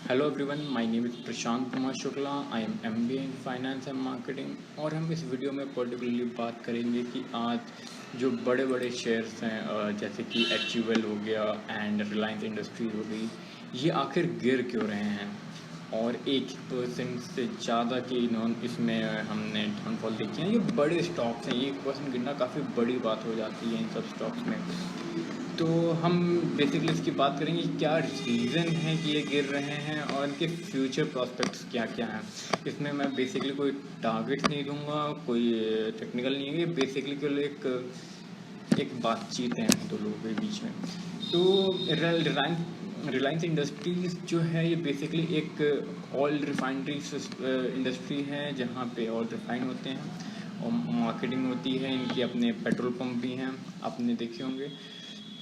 Hello everyone, my name is Prashant Kumar Shukla. I am MBA in finance and marketing. और हम इस video में particularly बात करेंगे कि आज जो बड़े बड़े शेयर्स हैं जैसे कि HUL हो गया एंड रिलायंस इंडस्ट्रीज हो गई, ये आखिर गिर क्यों रहे हैं। और 1% से ज़्यादा के इन्होंने इसमें हमने डाउनफॉल देखी है। ये बड़े स्टॉक्स हैं, 1% गिरना काफ़ी बड़ी बात हो जाती है इन सब स्टॉक्स में। तो हम बेसिकली इसकी बात करेंगे कि क्या रीज़न है कि ये गिर रहे हैं और इनके फ्यूचर प्रॉस्पेक्ट्स क्या क्या हैं। इसमें मैं बेसिकली कोई टारगेट नहीं दूंगा, कोई टेक्निकल नहीं है, ये बेसिकली केवल एक बातचीत है दो लोगों के बीच में। तो रिलायंस इंडस्ट्रीज जो है ये बेसिकली एक ऑयल रिफाइनरी इंडस्ट्री है जहाँ पे ऑयल रिफाइन होते हैं और मार्केटिंग होती है। इनके अपने पेट्रोल पंप भी हैं, आपने देखे होंगे।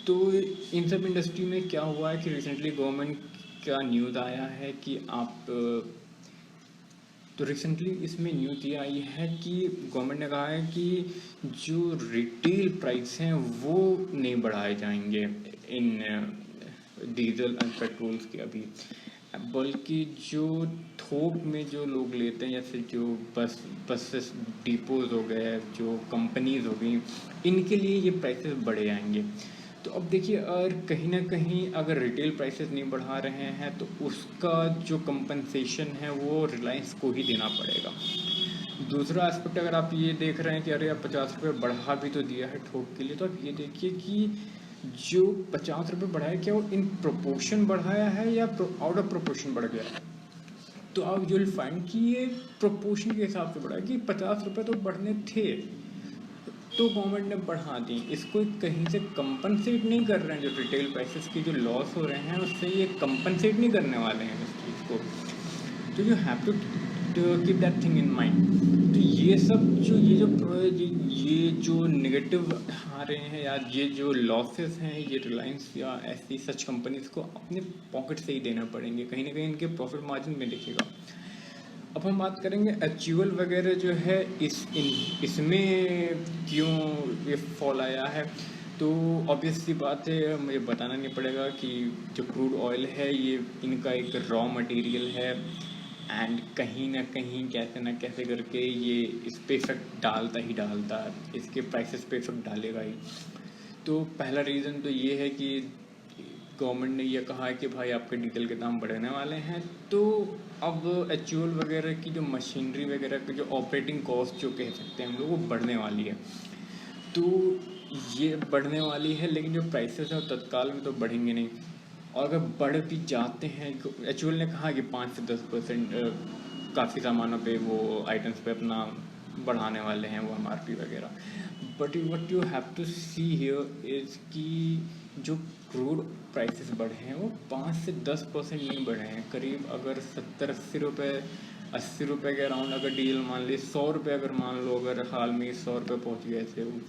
तो इन सब इंडस्ट्री में क्या हुआ है कि रिसेंटली गवर्नमेंट का न्यूज़ आया है कि तो रिसेंटली इसमें न्यूज़ ये आई है कि गवर्नमेंट ने कहा है कि जो रिटेल प्राइस हैं वो नहीं बढ़ाए जाएंगे इन डीजल एंड पेट्रोल्स के अभी, बल्कि जो थोक में जो लोग लेते हैं जैसे जो बसेस डिपोज हो गए, जो कंपनीज हो गई, इनके लिए ये प्राइसेस बढ़े आएंगे। तो अब देखिए, अगर कहीं ना कहीं अगर रिटेल प्राइसेस नहीं बढ़ा रहे हैं तो उसका जो कंपनसेशन है वो रिलायंस को ही देना पड़ेगा। दूसरा एस्पेक्ट, अगर आप ये देख रहे हैं कि अरे अब 50 रुपये बढ़ा भी तो दिया है थोक के लिए, तो आप ये देखिए कि जो 50 रुपये बढ़ाया क्या वो इन प्रोपोर्शन बढ़ाया है या आउट ऑफ प्रोपोर्शन बढ़ गया है। तो आप यू विल फाइंड कि ये प्रोपोर्शन के हिसाब से बढ़ा है कि 50 रुपये तो बढ़ने थे तो गवर्नमेंट ने बढ़ा दी। इसको कहीं से कंपनसेट नहीं कर रहे हैं, जो रिटेल प्राइसेस की जो लॉस हो रहे हैं उससे ये कंपनसेट नहीं करने वाले हैं इस चीज़ को। तो you have to keep that thing in mind. तो ये सब जो ये जो नेगेटिव आ रहे हैं या ये जो लॉसेस हैं, ये रिलायंस या ऐसी सच कंपनीज को अपने पॉकेट से ही देना पड़ेंगे, कहीं ना कहीं इनके प्रॉफिट मार्जिन में दिखेगा। अब हम बात करेंगे HUL वगैरह जो है इसमें क्यों ये फॉल आया है। तो ऑब्वियस सी बात है, मुझे बताना नहीं पड़ेगा कि जो क्रूड ऑयल है ये इनका एक रॉ मटेरियल है एंड कहीं ना कहीं कैसे ना कैसे करके ये इस पे इफेक्ट डालता ही डालता है, इसके प्राइसेस पे इफेक्ट डालेगा ही। तो पहला रीज़न तो ये है कि गवर्नमेंट ने यह कहा है कि भाई आपके डीजल के दाम बढ़ने वाले हैं। तो अब HUL वगैरह की जो मशीनरी वगैरह की जो ऑपरेटिंग कॉस्ट जो कह सकते हैं हम लोग, वो बढ़ने वाली है। तो ये बढ़ने वाली है, लेकिन जो प्राइसेस हैं वो तत्काल में तो बढ़ेंगे नहीं। और अगर बढ़ भी जाते हैं, HUL ने कहा कि 5 से 10% काफ़ी सामानों पे वो आइटम्स पे अपना बढ़ाने वाले हैं वो MRP वगैरह। But what you have to see here is कि जो क्रूड प्राइसेस बढ़े हैं वो 5 से 10% नहीं बढ़े हैं। करीब अगर 70-80 रुपये, 80 रुपये के अराउंड अगर डीजल मान ली, 100 रुपये अगर मान लो, अगर हाल में 100 रुपये पहुँच गए थे वो,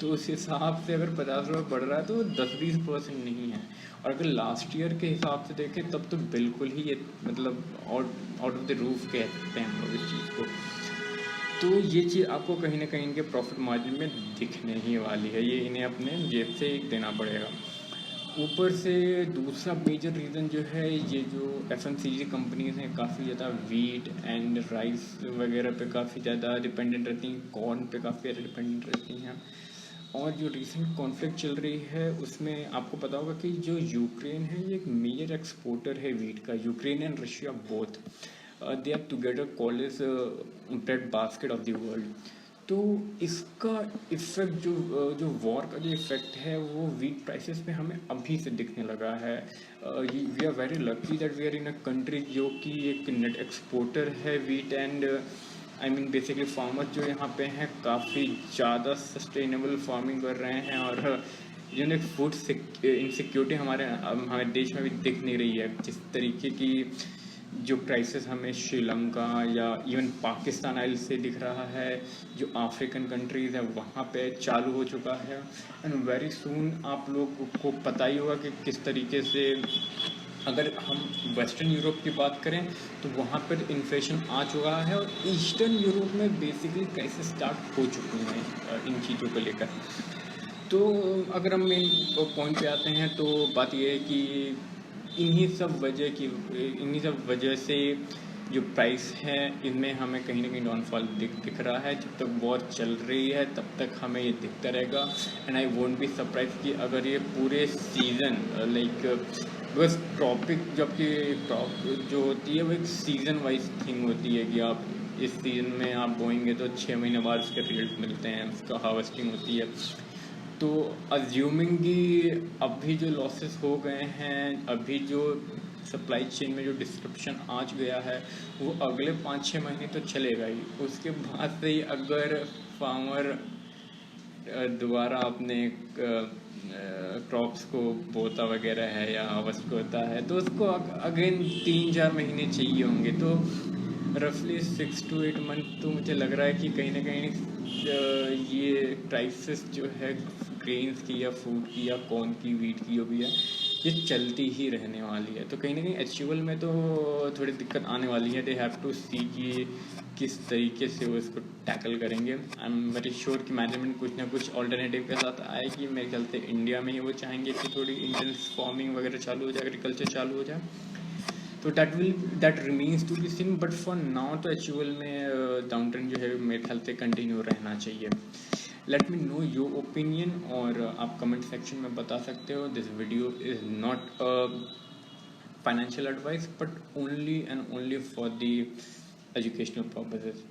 तो उस हिसाब से अगर 50 रुपये बढ़ रहा है तो 10-20% नहीं है। और अगर लास्ट ईयर के हिसाब से देखें तब तो बिल्कुल ही ये मतलब आउट ऑफ द रूफ कह सकते हैं हम लोग इस चीज़ को। तो ये चीज़ आपको कहीं ना कहीं इनके प्रॉफिट मार्जिन में दिखने ही वाली है, ये इन्हें अपने जेब से ही देना पड़ेगा। ऊपर से दूसरा मेजर रीज़न जो है, ये जो FMCG कंपनीज हैं काफ़ी ज़्यादा वीट एंड राइस वगैरह पे काफ़ी ज़्यादा डिपेंडेंट रहती हैं, कॉर्न पे काफ़ी ज़्यादा डिपेंडेंट रहती हैं। और जो रिसेंट कॉन्फ्लिक्ट चल रही है उसमें आपको पता होगा कि जो यूक्रेन है ये एक मेजर एक्सपोर्टर है वीट का। Ukraine and Russia both they are together called as bread basket of the world. तो इसका इफेक्ट जो वॉर का जो इफेक्ट है वो वीट प्राइसेस पे हमें अभी से दिखने लगा है। We are very lucky that we are in a country जो कि एक नेट एक्सपोर्टर है wheat and I mean basically farmers जो यहाँ पे हैं काफ़ी ज़्यादा सस्टेनेबल फार्मिंग कर रहे हैं। और जो फूड इनसिक्योरिटी हमारे देश में भी दिख नहीं रही है, जिस तरीके की जो क्राइसिस हमें श्रीलंका या इवन पाकिस्तान आइल से दिख रहा है, जो अफ्रीकन कंट्रीज़ है वहाँ पे चालू हो चुका है। एंड वेरी सून आप लोग को पता ही होगा कि किस तरीके से, अगर हम वेस्टर्न यूरोप की बात करें तो वहाँ पर इन्फ्लेशन आ चुका है और ईस्टर्न यूरोप में बेसिकली क्राइसिस स्टार्ट हो चुकी हैं इन चीज़ों को लेकर। तो अगर हम मेन पॉइंट पे आते हैं तो बात यह है कि इन्हीं सब वजह से जो प्राइस है इनमें हमें कहीं ना कहीं डाउनफॉल दिख रहा है। जब तक वॉर चल रही है तब तक हमें ये दिखता रहेगा। And I won't be surprise कि अगर ये पूरे सीज़न लाइक बस क्रॉपिंग, जबकि क्रॉप जो होती है वो एक सीज़न वाइज थिंग होती है कि आप इस सीज़न में आप बोएंगे तो 6 महीने बाद उसके रिजल्ट मिलते हैं, उसका हार्वेस्टिंग होती है। तो अज्यूमिंग कि अभी जो लॉसेस हो गए हैं, अभी जो सप्लाई चेन में जो डिस्ट्रप्शन आज गया है वो अगले 5-6 महीने तो चलेगा ही। उसके बाद से ही अगर फार्मर दोबारा अपने क्रॉप्स को बोता वगैरह है या हार्वेस्ट होता है तो उसको अगेन 3-4 महीने चाहिए होंगे। तो रफली 6 to 8 मंथ तो मुझे लग रहा है कि कहीं ना कहीं ये क्राइसिस जो है ग्रेन्स की या फूड की या कॉर्न की, वीट की जो भी है, ये चलती ही रहने वाली है। तो कहीं ना कहीं एचयूएल में तो थोड़ी दिक्कत आने वाली है। दे हैव टू सी कि किस तरीके से वो इसको टैकल करेंगे। आई एम वेरी श्योर कि मैनेजमेंट कुछ ना कुछ ऑल्टरनेटिव के साथ आएगी। मेरे ख्याल से इंडिया में ही वो चाहेंगे कि थोड़ी इंटेंस फार्मिंग वगैरह चालू हो जाए, एग्रीकल्चर चालू हो जाए। तो that remains to be seen, but for now तो एचयूएल में डाउन ट्रेंड जो है मेरे ख्याल से कंटिन्यू रहना चाहिए। Let me know your opinion, और आप कमेंट सेक्शन में बता सकते हो। This video is not a financial advice but only and only for the educational purposes.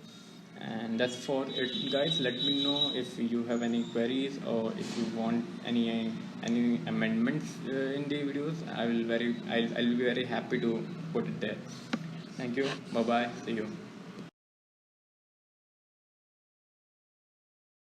And that's for it, guys. Let me know if you have any queries or if you want any amendments in the videos. I'll be very happy to put it there. Thank you. Bye bye. See you.